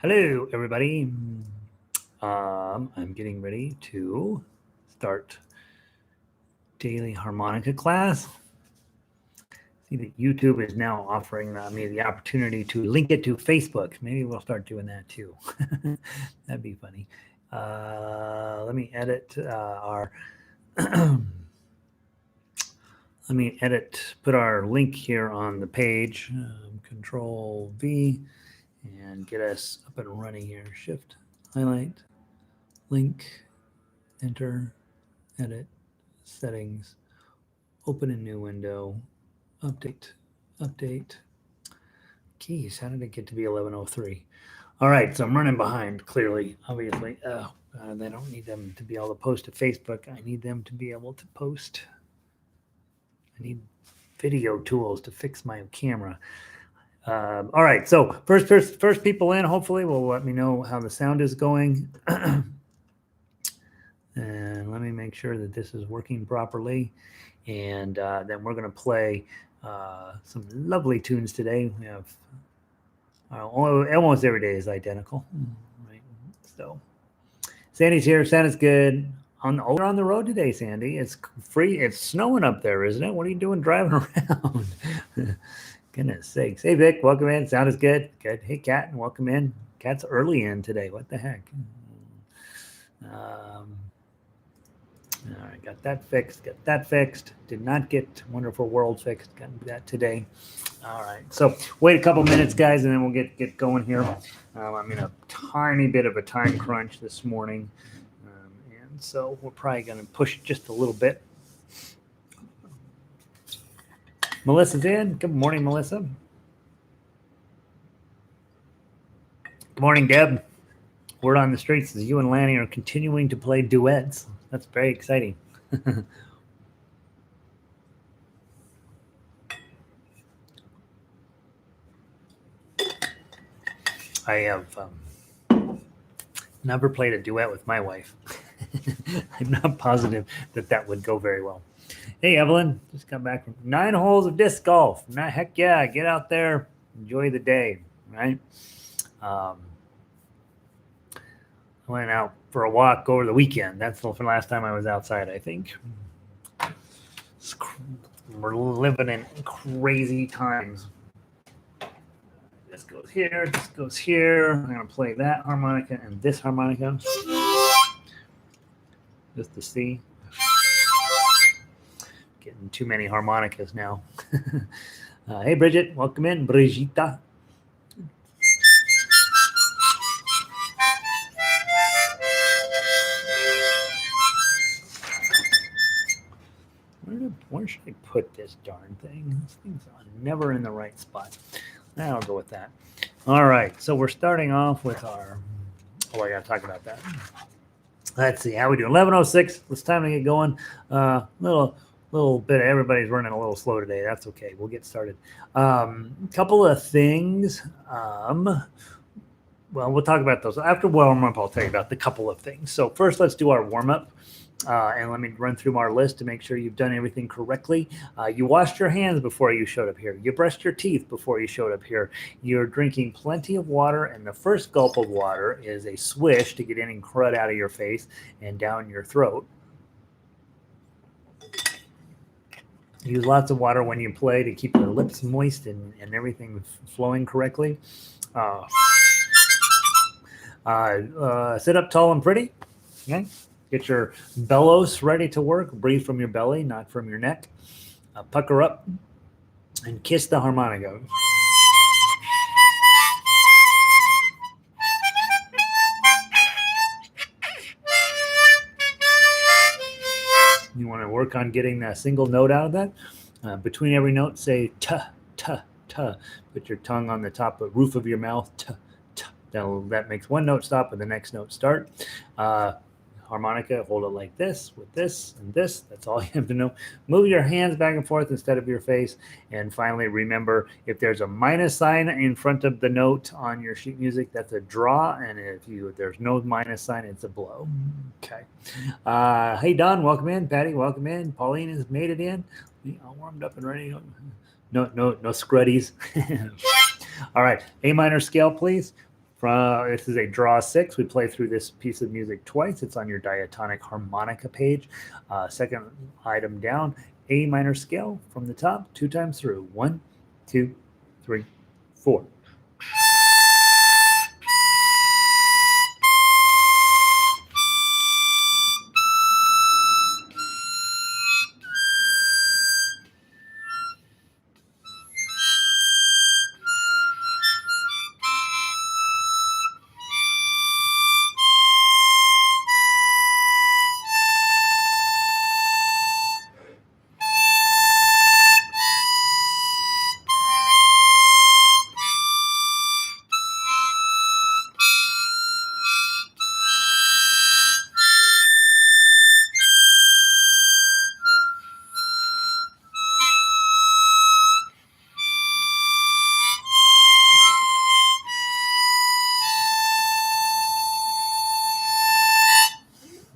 Hello, everybody. I'm getting ready to start daily harmonica class. See that YouTube is now offering me the opportunity to link it to Facebook. Maybe we'll start doing that too. That'd be funny. Let me edit our. Let me put our link here on the page. Control V and get us up and running here. Shift, highlight, link, enter, edit, settings, open a new window, update. Geez, how did it get to be 11:03? All right, so I'm running behind, clearly, obviously. They don't need them to be able to post to Facebook. I need them to be able to post. I need video tools to fix my camera. All right, so first people in, hopefully, will let me know how the sound is going. And let me make sure that this is working properly. And then we're going to play some lovely tunes today. We have almost every day is identical. Right? So Sandy's here. Santa's good. We're on the road today, Sandy. It's free. It's snowing up there, isn't it? What are you doing driving around? Goodness sakes. Hey, Vic, welcome in. Sound is good. Good. Hey, Kat, welcome in. Kat's early in today. What the heck? All right, got that fixed. Did not get Wonderful World fixed. Got that today. All right, so wait a couple minutes, guys, and then we'll get going here. I'm in a tiny bit of a time crunch this morning, and so we're probably going to push just a little bit. Melissa's in. Good morning, Melissa. Good morning, Deb. Word on the streets is you and Lanny are continuing to play duets. That's very exciting. I have never played a duet with my wife. I'm not positive that would go very well. Hey, Evelyn, just come back from 9 holes of disc golf. Heck yeah, get out there, enjoy the day, right? I went out for a walk over the weekend. That's the last time I was outside, I think. We're living in crazy times. This goes here, this goes here. I'm going to play that harmonica and this harmonica. Just to see. Getting too many harmonicas now. Hey, Bridget, welcome in. Brigitta. Where should I put this darn thing? This thing's never in the right spot. I'll go with that. All right, so we're starting off with our... Oh, I got to talk about that. Let's see how we do. 11:06. It's time to get going. Little bit. Everybody's running a little slow today. That's okay. We'll get started. Couple of things. Well, we'll talk about those after warm up. I'll tell you about the couple of things. So first, let's do our warm up. And let me run through our list to make sure you've done everything correctly. You washed your hands before you showed up here. You brushed your teeth before you showed up here. You're drinking plenty of water, and the first gulp of water is a swish to get any crud out of your face and down your throat. Use lots of water when you play to keep your lips moist and everything flowing correctly. Sit up tall and pretty. Okay. Get your bellows ready to work. Breathe from your belly, not from your neck. Pucker up and kiss the harmonica. You want to work on getting that single note out of that. Between every note, say ta, ta, ta. Put your tongue on the top of the roof of your mouth. Ta, ta. That makes one note stop and the next note start. Harmonica, hold it like this, with this and this. That's all you have to know. Move your hands back and forth instead of your face. And finally, remember, if there's a minus sign in front of the note on your sheet music, that's a draw. And if there's no minus sign, it's a blow. Okay. Hey, Don, welcome in. Patty, welcome in. Pauline has made it in. All warmed up and ready. No scruddies. All right. A minor scale, please. This is a draw 6. We play through this piece of music twice. It's on your Diatonic Harmonica page. Second item down, A minor scale from the top, 2 times through. 1, 2, 3, 4.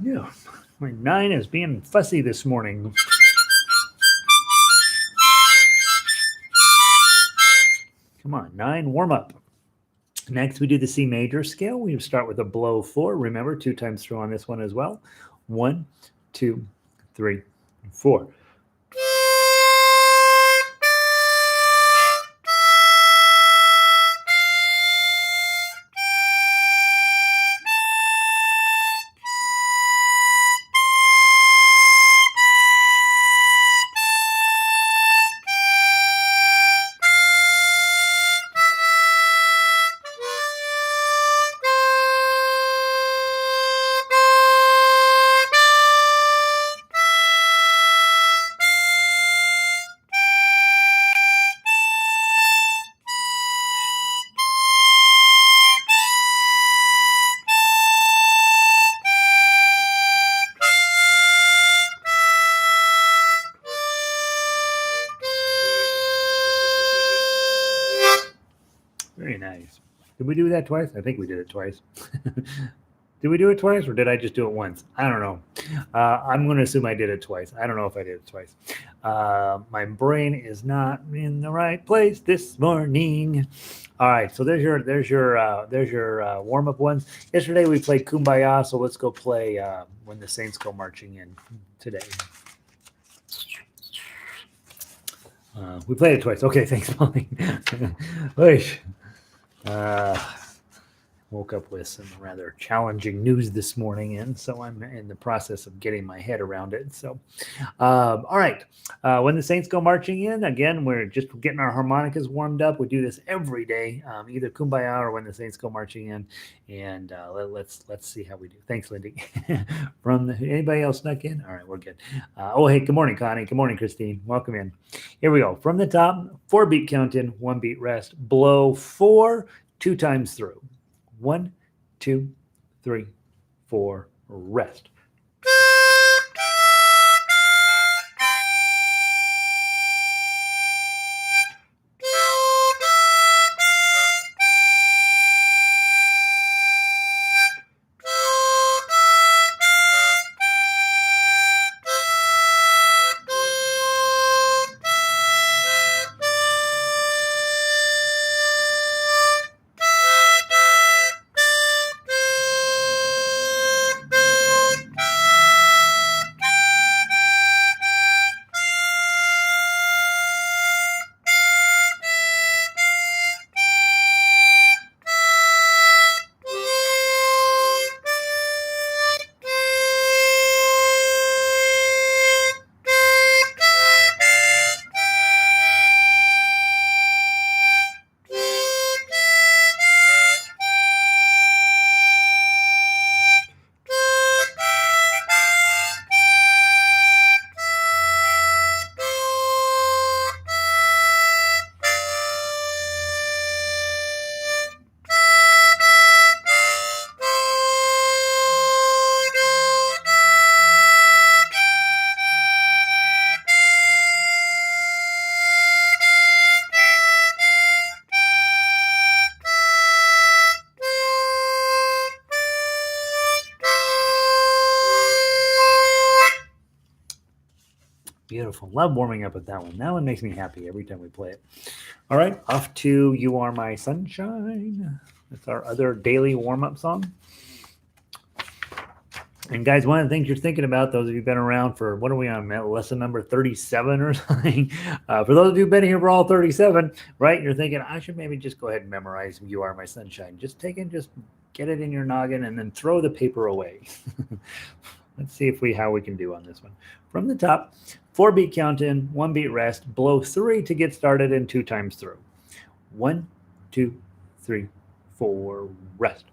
Yeah, my 9 is being fussy this morning. Come on, 9, warm up. Next, we do the C major scale. We start with a blow 4. Remember, 2 times through on this one as well. 1, 2, 3, 4. Very nice. Did we do that twice? I think we did it twice. Did we do it twice or did I just do it once? I don't know. I'm going to assume I did it twice. I don't know if I did it twice. My brain is not in the right place this morning. All right, so there's your warm-up ones. Yesterday we played Kumbaya, so let's go play When the Saints Go Marching In today. We played it twice. Okay, thanks, Molly. Woke up with some rather challenging news this morning, and so I'm in the process of getting my head around it. So, all right. When the Saints Go Marching In, again, we're just getting our harmonicas warmed up. We do this every day, either Kumbaya or When the Saints Go Marching In, and let's see how we do. Thanks, Lindy. Anybody else snuck in? All right, we're good. Hey, good morning, Connie. Good morning, Christine. Welcome in. Here we go. From the top, 4 beat count in, 1 beat rest. Blow 4, 2 times through. 1, 2, 3, 4, rest. Beautiful. Love warming up with that one. That one makes me happy every time we play it. All right, off to You Are My Sunshine. That's our other daily warm-up song. And guys, one of the things you're thinking about, those of you who've been around for, what are we on, lesson number 37 or something? For those of you who've been here for all 37, right, you're thinking, I should maybe just go ahead and memorize You Are My Sunshine. Just get it in your noggin and then throw the paper away. Let's see how we can do on this one. From the top, 4-beat count in, 1-beat rest, blow 3 to get started and 2 times through. 1, 2, 3, 4, rest.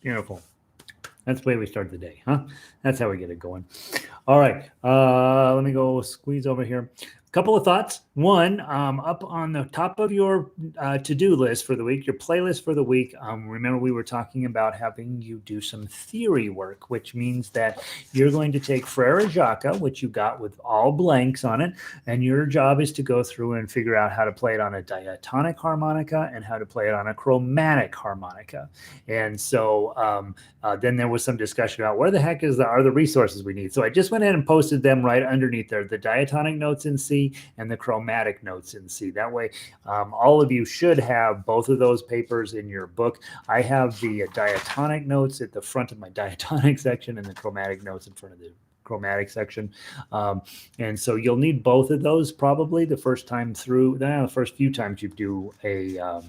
Beautiful. That's the way we start the day, huh? That's how we get it going. All right. Let me go squeeze over here. Couple of thoughts. One, up on the top of your to-do list for the week, your playlist for the week, remember we were talking about having you do some theory work, which means that you're going to take Frere Jacques, which you got with all blanks on it, and your job is to go through and figure out how to play it on a diatonic harmonica and how to play it on a chromatic harmonica. And so then there was some discussion about where the heck are the resources we need. So I just went ahead and posted them right underneath there, the diatonic notes in C and the chromatic notes in C. That way, all of you should have both of those papers in your book. I have the diatonic notes at the front of my diatonic section and the chromatic notes in front of the chromatic section. And so you'll need both of those probably the first time through. The first few times you do a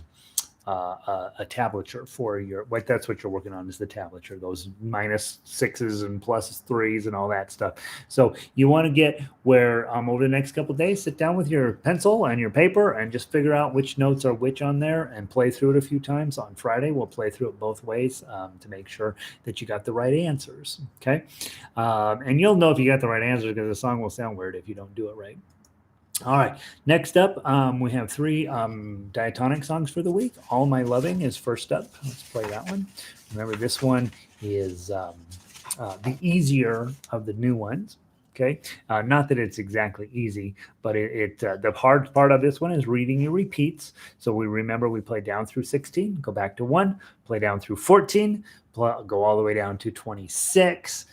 tablature for that's what you're working on, is the tablature, those -6s and +3s and all that stuff. So you want to get where over the next couple of days, sit down with your pencil and your paper and just figure out which notes are which on there and play through it a few times. On Friday, we'll play through it both ways to make sure that you got the right answers. Okay. And you'll know if you got the right answers because the song will sound weird if you don't do it right. All right. Next up, we have 3 diatonic songs for the week. All My Loving is first up. Let's play that one. Remember, this one is the easier of the new ones. Okay. Not that it's exactly easy, but the hard part of this one is reading your repeats. So we play down through 16, go back to 1, play down through 14, go all the way down to 26,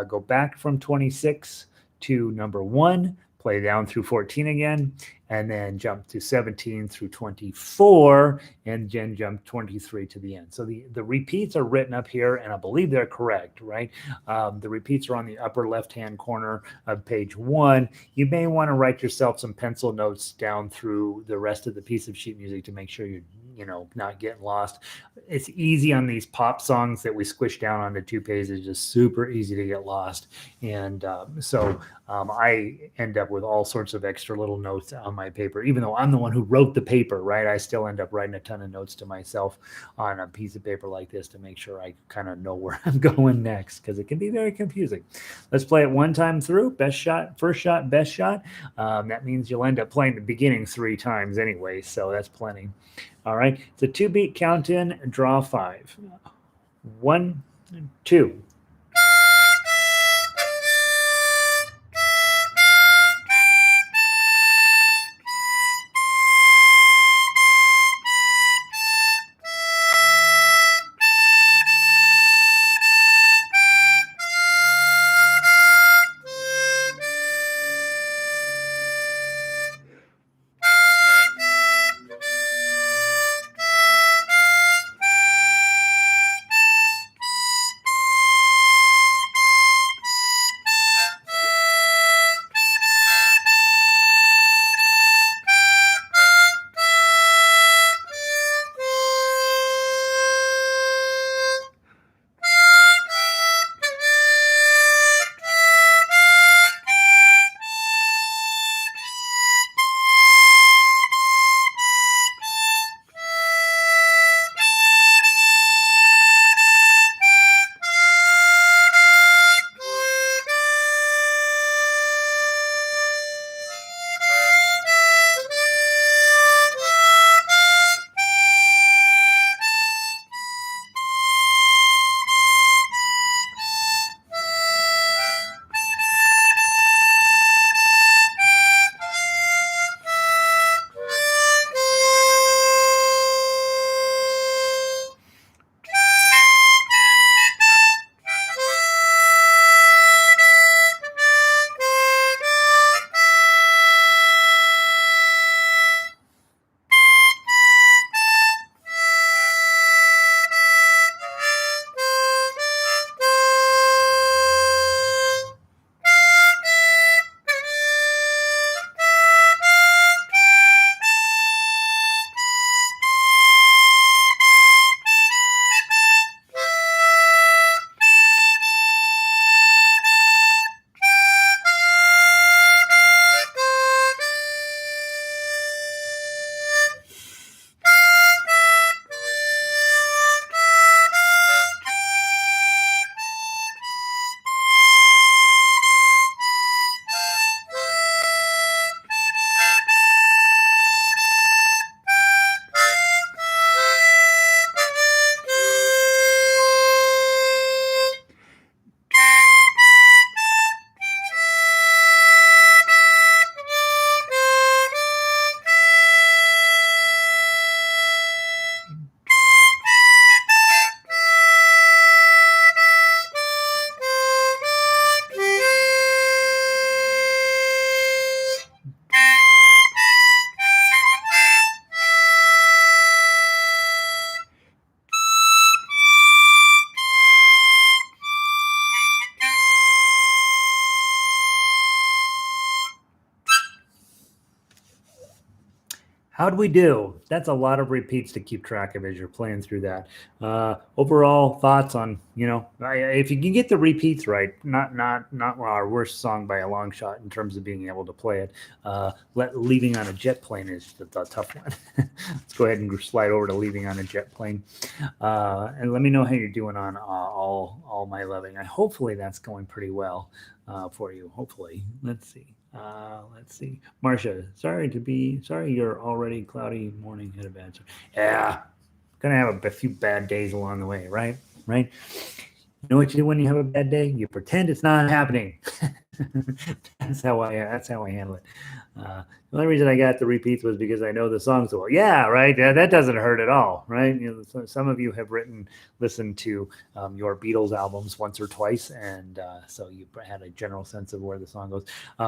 go back from 26 to number 1, play down through 14 again, and then jump to 17 through 24, and then jump 23 to the end. So the repeats are written up here, and I believe they're correct, right? The repeats are on the upper left-hand corner of page 1. You may want to write yourself some pencil notes down through the rest of the piece of sheet music to make sure you're not getting lost. It's easy on these pop songs that we squish down onto 2 pages, just super easy to get lost. And so I end up with all sorts of extra little notes on my paper, even though I'm the one who wrote the paper, right? I still end up writing a ton of notes to myself on a piece of paper like this to make sure I kind of know where I'm going next, because it can be very confusing. Let's play it one time through. Best shot, first shot, best shot. That means you'll end up playing the beginning 3 times anyway, so that's plenty. All right, it's a 2-beat count in, draw 5. 1, 2. How'd we do? That's a lot of repeats to keep track of as you're playing through that. Overall thoughts on, if you can get the repeats right, not our worst song by a long shot in terms of being able to play it. Leaving on a jet plane is the tough one. Let's go ahead and slide over to Leaving on a Jet Plane, and let me know how you're doing on all my loving. Hopefully that's going pretty well for you. Hopefully, let's see. Marcia, sorry you're already cloudy morning, had a bad start. Yeah, gonna have a few bad days along the way, right? Right? You know what you do when you have a bad day? You pretend it's not happening. That's how I handle it. The only reason I got the repeats was because I know the songs well. Yeah, right. That doesn't hurt at all, right? Some of you have listened to your Beatles albums once or twice, and so you had a general sense of where the song goes.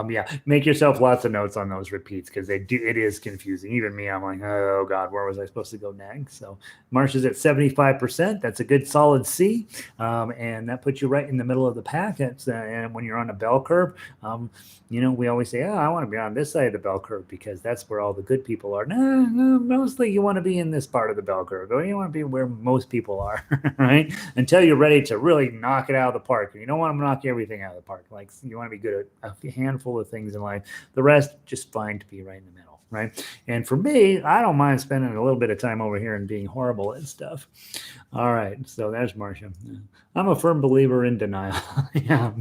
Yeah, make yourself lots of notes on those repeats because it is confusing. Even me, I'm like, oh God, where was I supposed to go next? So Marcia's at 75%. That's a good solid C, and that puts you right in the middle of the pack. And when you're on a bell curve, we always say, oh, I want to be on this side of the bell curve because that's where all the good people are. No, mostly you want to be in this part of the bell curve. You want to be where most people are, right? Until you're ready to really knock it out of the park. You don't want to knock everything out of the park. Like you want to be good at a handful of things in life. The rest, just fine to be right in the middle. Right. And for me, I don't mind spending a little bit of time over here and being horrible at stuff. All right. So there's Marcia. I'm a firm believer in denial. yeah,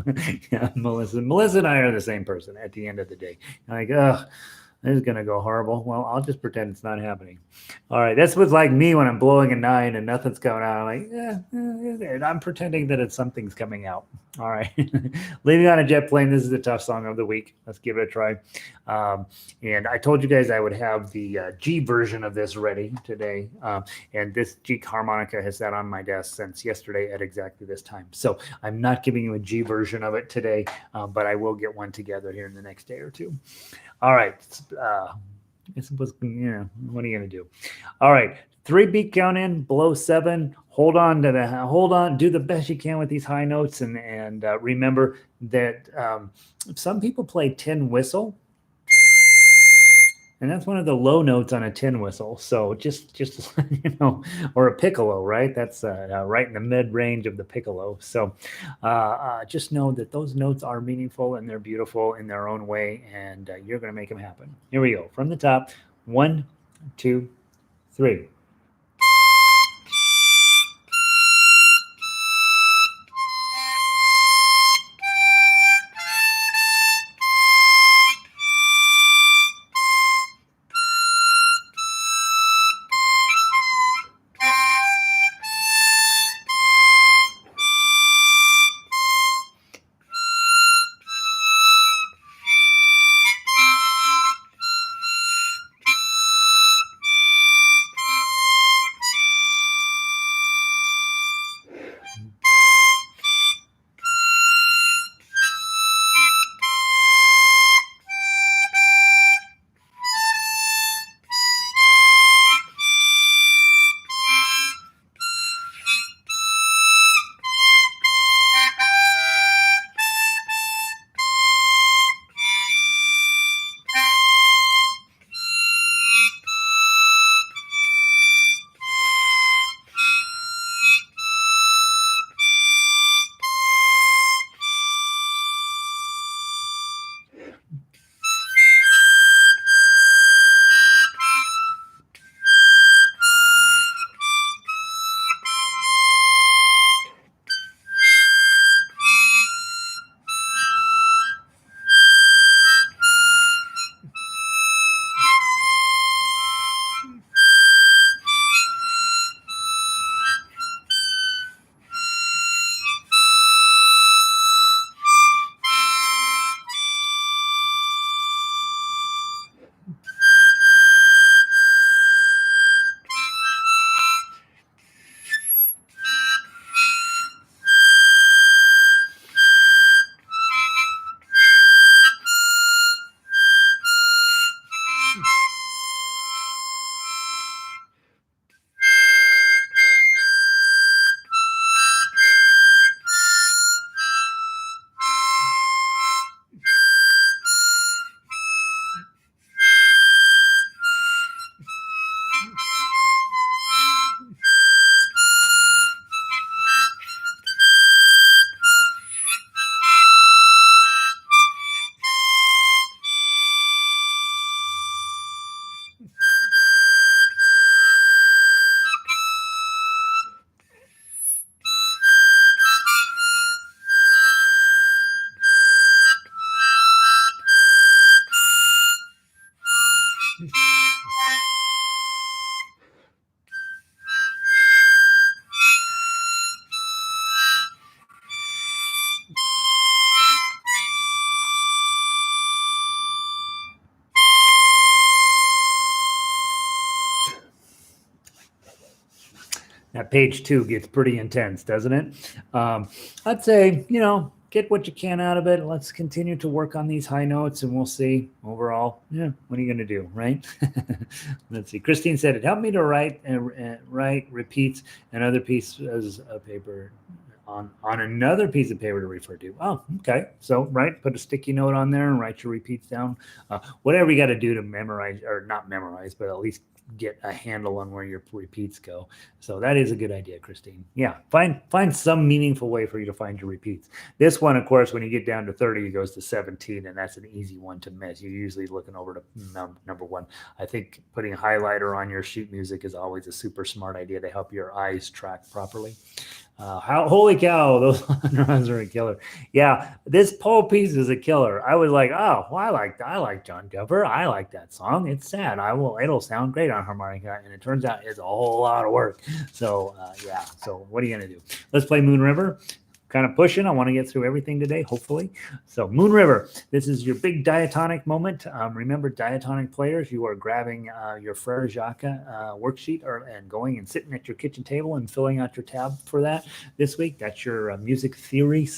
Melissa. Melissa and I are the same person at the end of the day. Like, this is going to go horrible. Well, I'll just pretend it's not happening. All right. That's what's like me when I'm blowing a 9 and nothing's going on. I'm like, I'm pretending that something's coming out. All right. Leaving on a Jet Plane. This is the tough song of the week. Let's give it a try. And I told you guys I would have the G version of this ready today. And this G harmonica has sat on my desk since yesterday at exactly this time. So I'm not giving you a G version of it today, but I will get one together here in the next day or two. All right. What are you going to do? All right. 3 beat count in, below 7. Hold on, do the best you can with these high notes. And remember that some people play tin whistle. And that's one of the low notes on a tin whistle. So just or a piccolo, right? That's right in the mid range of the piccolo. So just know that those notes are meaningful and they're beautiful in their own way, and you're going to make them happen. Here we go. From the top, 1, 2, 3. That page 2 gets pretty intense, doesn't it? I'd say, get what you can out of it. Let's continue to work on these high notes and we'll see overall. Yeah, what are you going to do, right? Let's see. Christine said it helped me to write repeats and other pieces of paper on another piece of paper to refer to. Oh, okay. So, put a sticky note on there and write your repeats down. Whatever you got to do to memorize, or not memorize, but at least get a handle on where your repeats go. So that is a good idea, Christine. Yeah, find some meaningful way for you to find your repeats. This one, of course, when you get down to 30, it goes to 17, and that's an easy one to miss. You're usually looking over to number 1. I think putting a highlighter on your sheet music is always a super smart idea to help your eyes track properly. Holy cow, those runs are a killer. Yeah, this whole piece is a killer. I was like, oh, well, I like John Denver. I like that song. It's sad. It'll sound great on harmonica, and it turns out it's a whole lot of work. So yeah. So what are you gonna do? Let's play Moon River. Kind of pushing. I want to get through everything today, hopefully. So Moon River, this is your big diatonic moment. Remember, diatonic players, you are grabbing your Frere Jacques worksheet and going and sitting at your kitchen table and filling out your tab for that this week. That's your music theory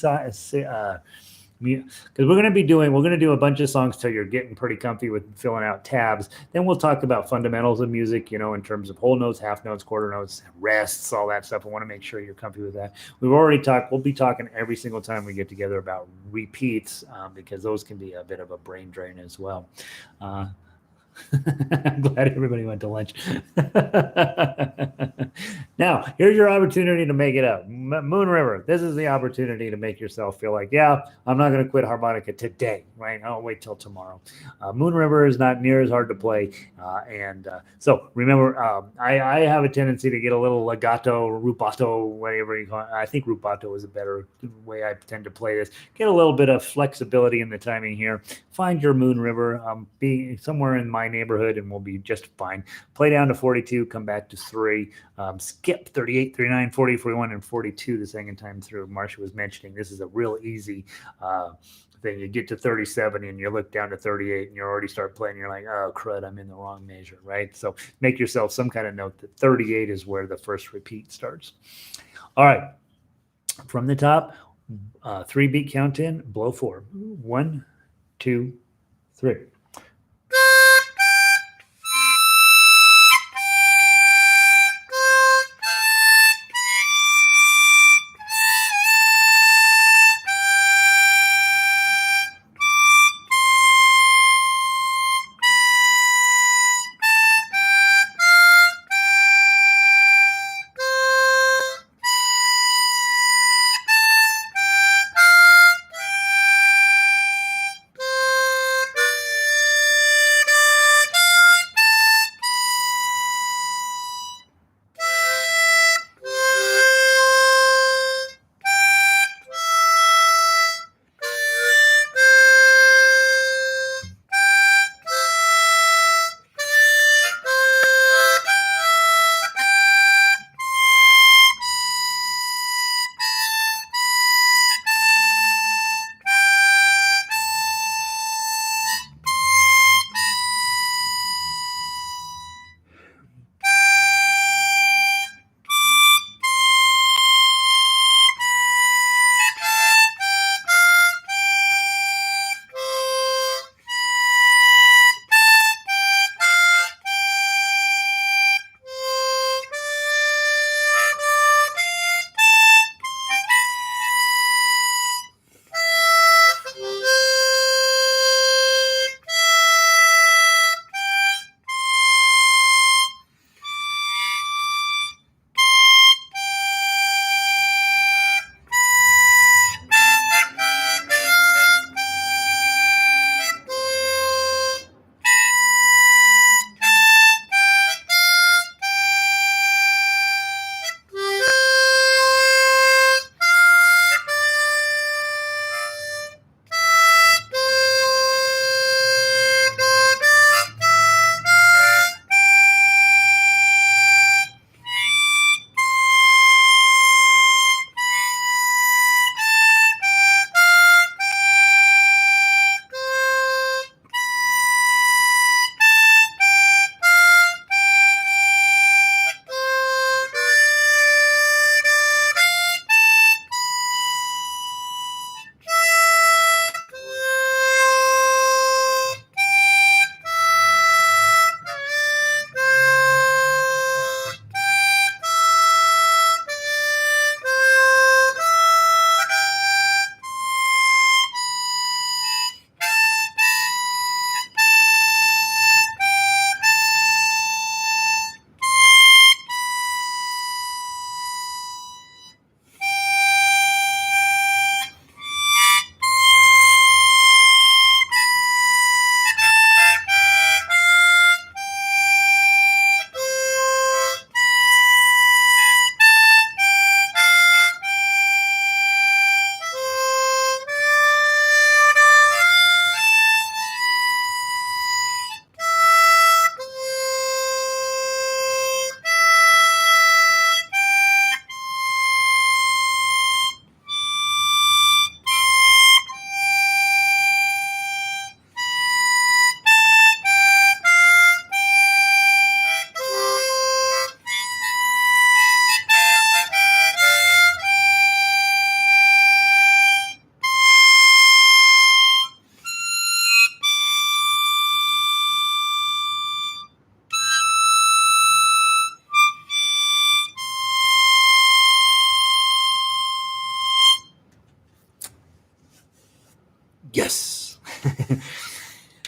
because we're going to do a bunch of songs till you're getting pretty comfy with filling out tabs. Then we'll talk about fundamentals of music, in terms of whole notes, half notes, quarter notes, rests, all that stuff. I want to make sure you're comfy with that. We'll be talking every single time we get together about repeats because those can be a bit of a brain drain as well. I'm glad everybody went to lunch. Now, here's your opportunity to make it up. Moon River, this is the opportunity to make yourself feel like, yeah, I'm not going to quit harmonica today, right? I'll wait till tomorrow. Moon River is not near as hard to play. So remember, I have a tendency to get a little legato, rubato, whatever you call it. I think rubato is a better way I tend to play this. Get a little bit of flexibility in the timing here. Find your Moon River, be somewhere in my neighborhood, and we'll be just fine. Play down to 42, come back to 3, skip 38, 39, 40, 41, and 42 the second time through. Marcia was mentioning this is a real easy thing. You get to 37 and you look down to 38 and you already start playing. You're like, oh, crud, I'm in the wrong measure, right? So make yourself some kind of note that 38 is where the first repeat starts. All right. From the top, 3 beat count in, blow 4. 1, 2, 3.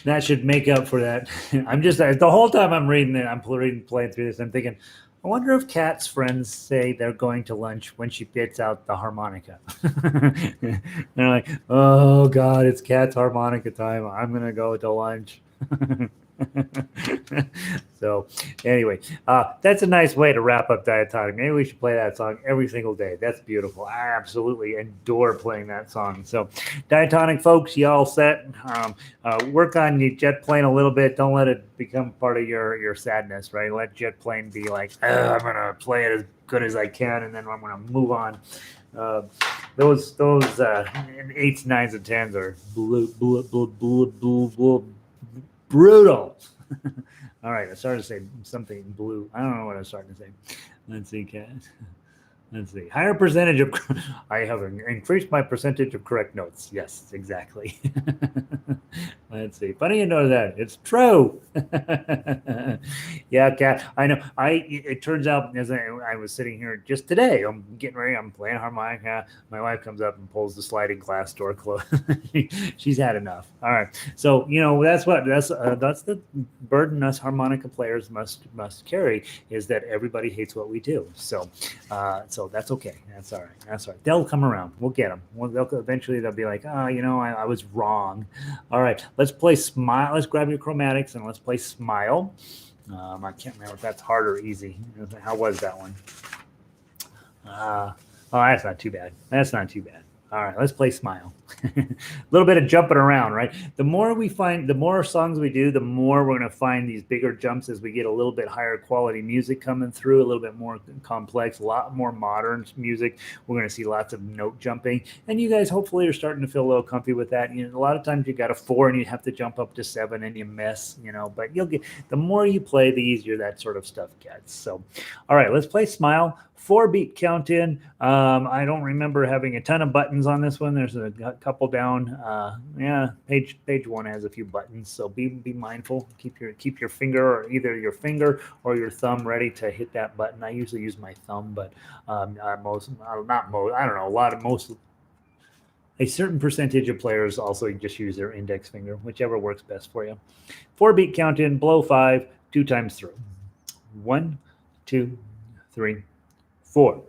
That should make up for that. I'm just the whole time I'm reading it, I'm playing through this. I'm thinking, I wonder if Kat's friends say they're going to lunch when she gets out the harmonica. They're like, "Oh God, it's Kat's harmonica time. I'm gonna go to lunch." So anyway, that's a nice way to wrap up Diatonic. Maybe we should play that song every single day. That's beautiful. I absolutely adore playing that song. So Diatonic folks, you all set? Work on your jet plane a little bit. Don't let it become part of your sadness, right? Let jet plane be like, I'm gonna play it as good as I can, and then I'm gonna move on. Those eights, nines, and tens are brutal. All right, I started to say something blue. I don't know what I was starting to say. Let's see, Kat. Let's see. Higher percentage of. I have increased my percentage of correct notes. Yes, exactly. Let's see. Funny you know that. It's true. Yeah, Kat. I know. It turns out as I was sitting here just today, I'm getting ready. I'm playing harmonica. My wife comes up and pulls the sliding glass door closed. She's had enough. All right. So that's the burden us harmonica players must carry, is that everybody hates what we do. So that's okay. That's all right. That's all right. They'll come around. We'll get them. Eventually they'll be like, I was wrong. All right. Let's play Smile. Let's grab your chromatics and let's play Smile. I can't remember if that's hard or easy. How was that one? That's not too bad. That's not too bad. All right, let's play Smile. A little bit of jumping around, right? The more songs we do, the more we're going to find these bigger jumps as we get a little bit higher quality music coming through, a little bit more complex, a lot more modern music. We're going to see lots of note jumping. And you guys hopefully are starting to feel a little comfy with that. A lot of times you got a 4 and you have to jump up to 7 and you miss, but you'll get, the more you play, the easier that sort of stuff gets. So, all right, let's play Smile. 4-beat count in. I don't remember having a ton of buttons on this one. There's a couple down. Page 1 has a few buttons, so be mindful. Keep your finger, or either your finger or your thumb, ready to hit that button. I usually use my thumb, but a certain percentage of players also just use their index finger, whichever works best for you. 4-beat count in. Blow 5 2 times through. 1, 2, 3, 4.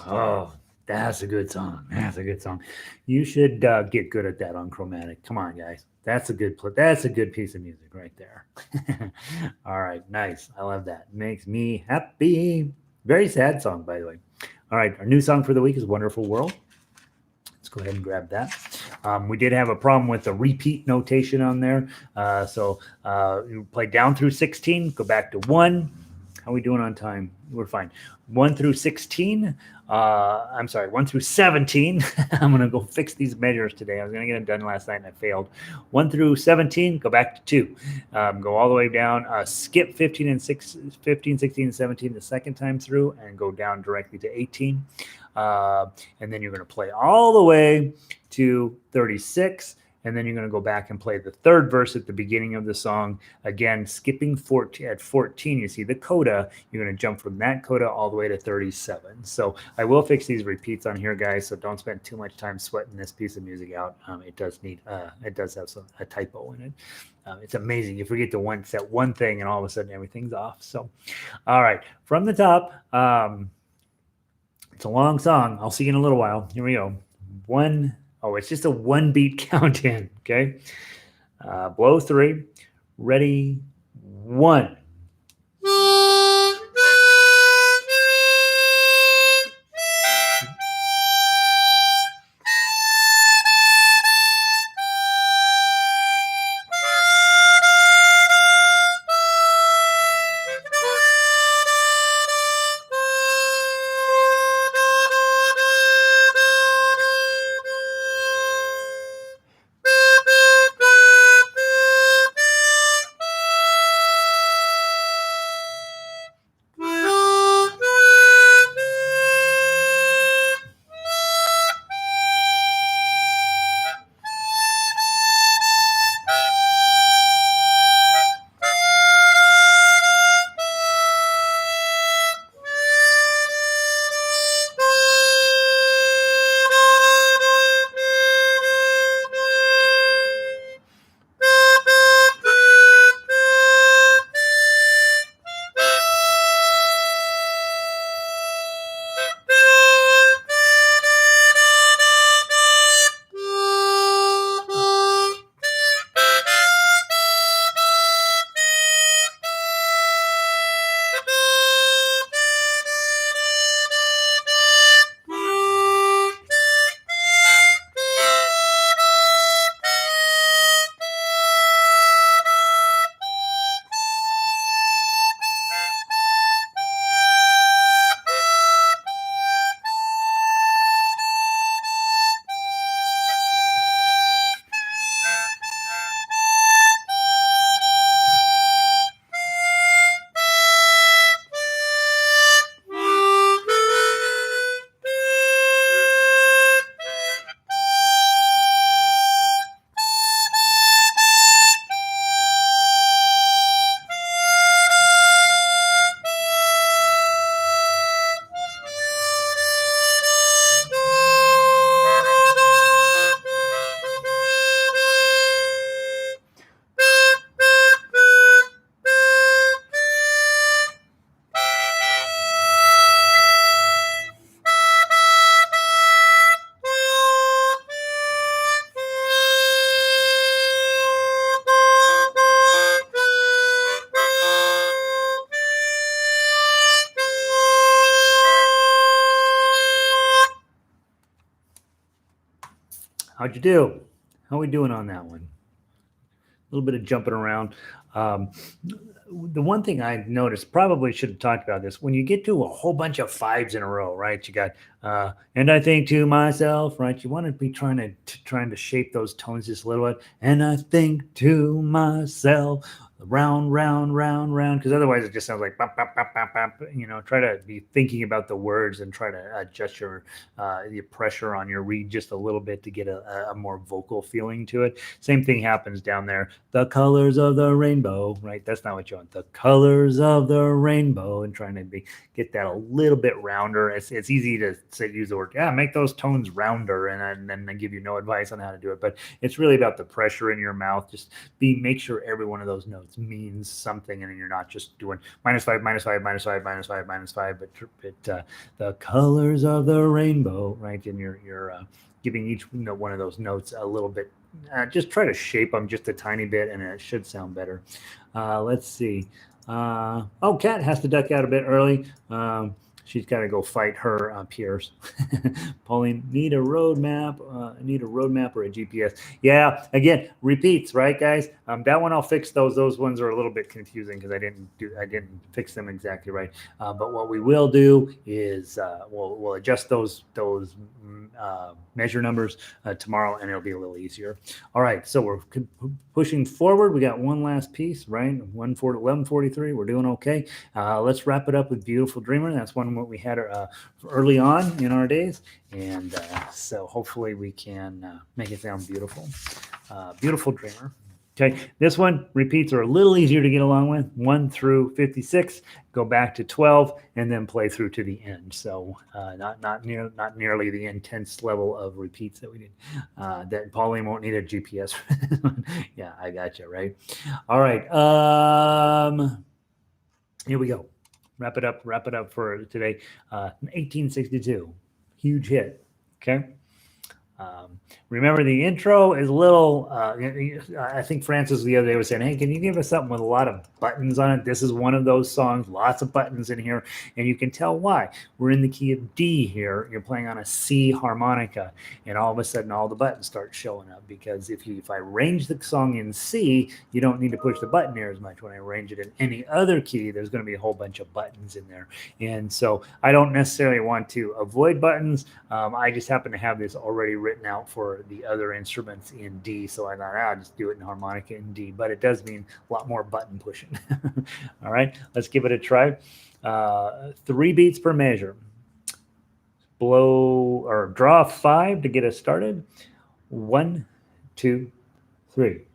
Oh, that's a good song. That's a good song. You should get good at that on chromatic. Come on, guys. That's a good piece of music right there. All right, nice. I love that. Makes me happy. Very sad song, by the way. All right, our new song for the week is Wonderful World. Let's go ahead and grab that. We did have a problem with the repeat notation on there. So you play down through 16, go back to 1. How are we doing on time? We're fine. 1 through 16. I'm sorry, 1 through 17. I'm going to go fix these measures today. I was going to get it done last night and I failed. 1 through 17, go back to 2. Go all the way down. Skip 15, 16, and 17 the second time through and go down directly to 18. And then you're going to play all the way to 36. And then you're going to go back and play the third verse at the beginning of the song. Again, skipping 14, at 14, you see the coda. You're going to jump from that coda all the way to 37. So I will fix these repeats on here, guys. So don't spend too much time sweating this piece of music out. It does have a typo in it. It's amazing. You forget to set one thing and all of a sudden everything's off. So, all right, from the top, it's a long song. I'll see you in a little while. Here we go. It's just a 1 beat count in. Okay. Blow 3. Ready. 1. How'd you do? How are we doing on that one? A little bit of jumping around. The one thing I noticed, probably should have talked about this, when you get to a whole bunch of 5s in a row, right? You got, and I think to myself, right? You want to be trying to shape those tones just a little bit. And I think to myself, round, round, round, round, because otherwise it just sounds like bop, bop, bop, bop, bop. Try to be thinking about the words and try to adjust your pressure on your reed just a little bit to get a more vocal feeling to it. Same thing happens down there. The colors of the rainbow, right? That's not what you want. The colors of the rainbow, and trying to get that a little bit rounder. It's easy to use the word, make those tones rounder, and then I give you no advice on how to do it. But it's really about the pressure in your mouth. Just make sure every one of those notes means something, and you're not just doing -5, -5, -5, -5, -5, -5, but the colors of the rainbow, right? And you're giving each one of those notes a little bit. Just try to shape them just a tiny bit, and it should sound better. Let's see. Cat has to duck out a bit early. She's got to go fight her peers. Pauline, need a roadmap. Need a roadmap or a GPS. Yeah, again, repeats, right, guys? That one I'll fix those. Those ones are a little bit confusing because I didn't fix them exactly right. But what we will do is we'll adjust those measure numbers tomorrow, and it'll be a little easier. All right, so we're pushing forward. We got one last piece, right? 11:43. We're doing okay. Let's wrap it up with Beautiful Dreamer. That's one what we had early on in our days, and so hopefully we can make it sound beautiful. Beautiful Dreamer. Okay, this one repeats are a little easier to get along with. 1 through 56, go back to 12, and then play through to the end. So not nearly the intense level of repeats that we did. That Pauline won't need a GPS. Yeah, I got you right. All right. Here we go. Wrap it up for today. 1862, huge hit. Okay. Remember, the intro is a little. I think Francis the other day was saying, "Hey, can you give us something with a lot of buttons on it?" This is one of those songs, lots of buttons in here, and you can tell why. We're in the key of D here. You're playing on a C harmonica, and all of a sudden, all the buttons start showing up. Because if I arrange the song in C, you don't need to push the button near as much. When I arrange it in any other key, there's going to be a whole bunch of buttons in there, and so I don't necessarily want to avoid buttons. I just happen to have this already written out for the other instruments in D, so I thought I'll just do it in harmonica in D, but it does mean a lot more button pushing. All right, let's give it a try. 3 beats per measure. Blow or draw 5 to get us started. 1, 2, 3.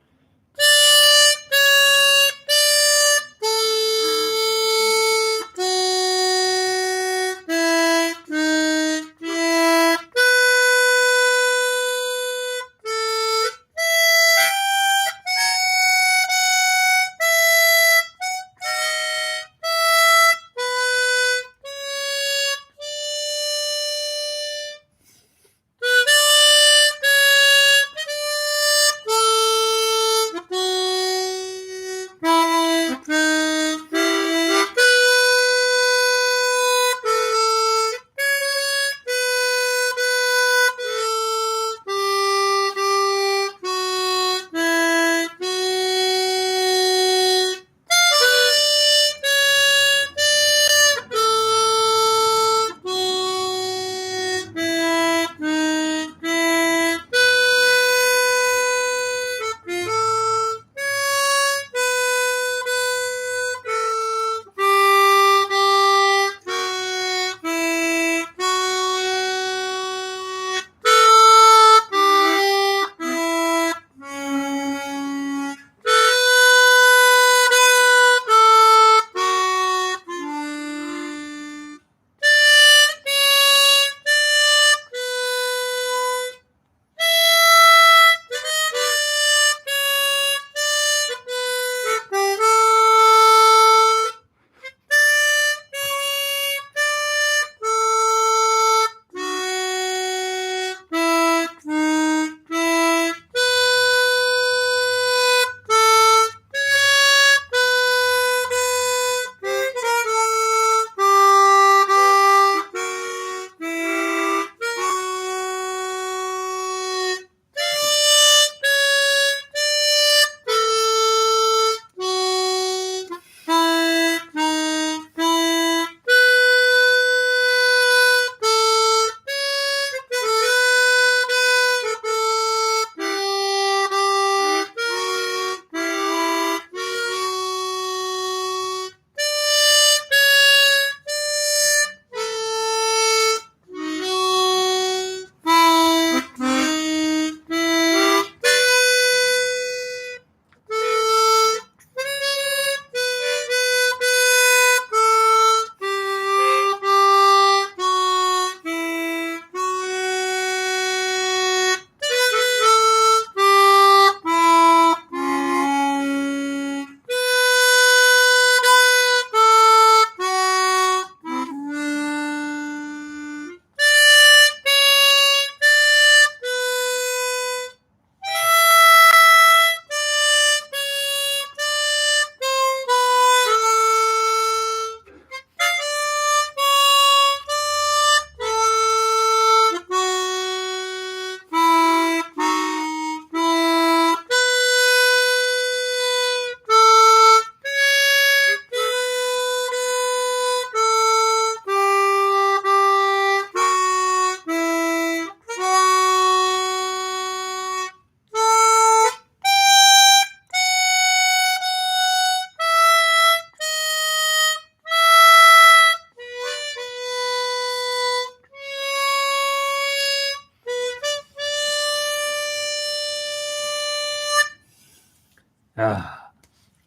How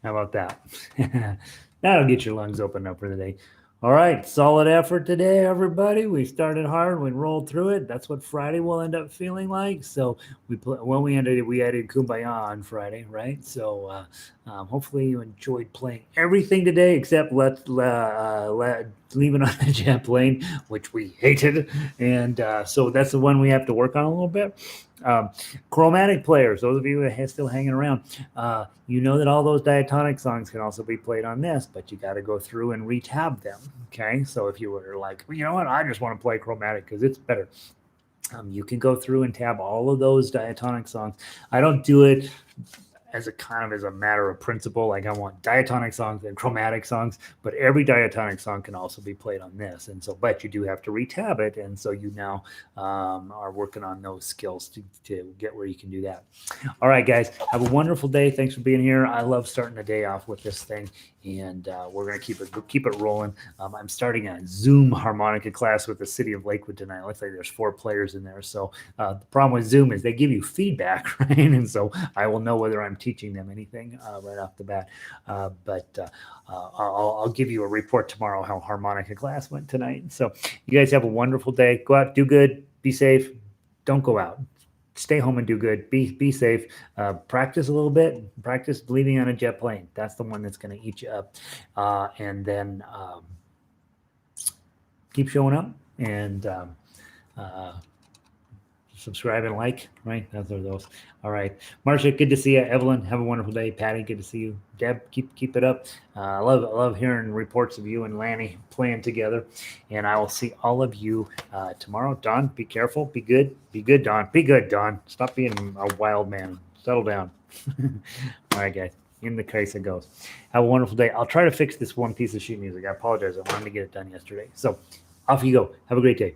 about that? That'll get your lungs opened up for the day. All right, solid effort today, everybody. We started hard, we rolled through it. That's what Friday will end up feeling like. So we added Kumbaya on Friday, right? So hopefully you enjoyed playing everything today except leaving on a jet plane, which we hated, and so that's the one we have to work on a little bit. Chromatic players, those of you who are still hanging around, you know that all those diatonic songs can also be played on this, but you got to go through and retab them. Okay, so if you were like, you know what, I just want to play chromatic because it's better, you can go through and tab all of those diatonic songs. I don't do it as a matter of principle, like I want diatonic songs and chromatic songs, but every diatonic song can also be played on this. And so, but you do have to retab it. And so you now are working on those skills to get where you can do that. All right, guys, have a wonderful day. Thanks for being here. I love starting the day off with this thing, and we're going to keep it rolling. I'm starting a Zoom harmonica class with the city of Lakewood tonight. It looks like there's 4 players in there. So the problem with Zoom is they give you feedback, right? And so I will know whether I'm teaching them anything right off the bat. But I'll give you a report tomorrow how harmonica class went tonight. So you guys have a wonderful day. Go out, do good, be safe. Don't go out. Stay home and do good. Be safe. Practice a little bit. Practice leaving on a jet plane. That's the one that's going to eat you up. And then keep showing up and subscribe and like, right? Those are those. All right. Marcia, good to see you. Evelyn, have a wonderful day. Patty, good to see you. Deb, keep it up. I love hearing reports of you and Lanny playing together. And I will see all of you tomorrow. Don, be careful. Be good. Be good, Don. Be good, Don. Stop being a wild man. Settle down. All right, guys. In the case it goes. Have a wonderful day. I'll try to fix this one piece of sheet music. I apologize. I wanted to get it done yesterday. So off you go. Have a great day.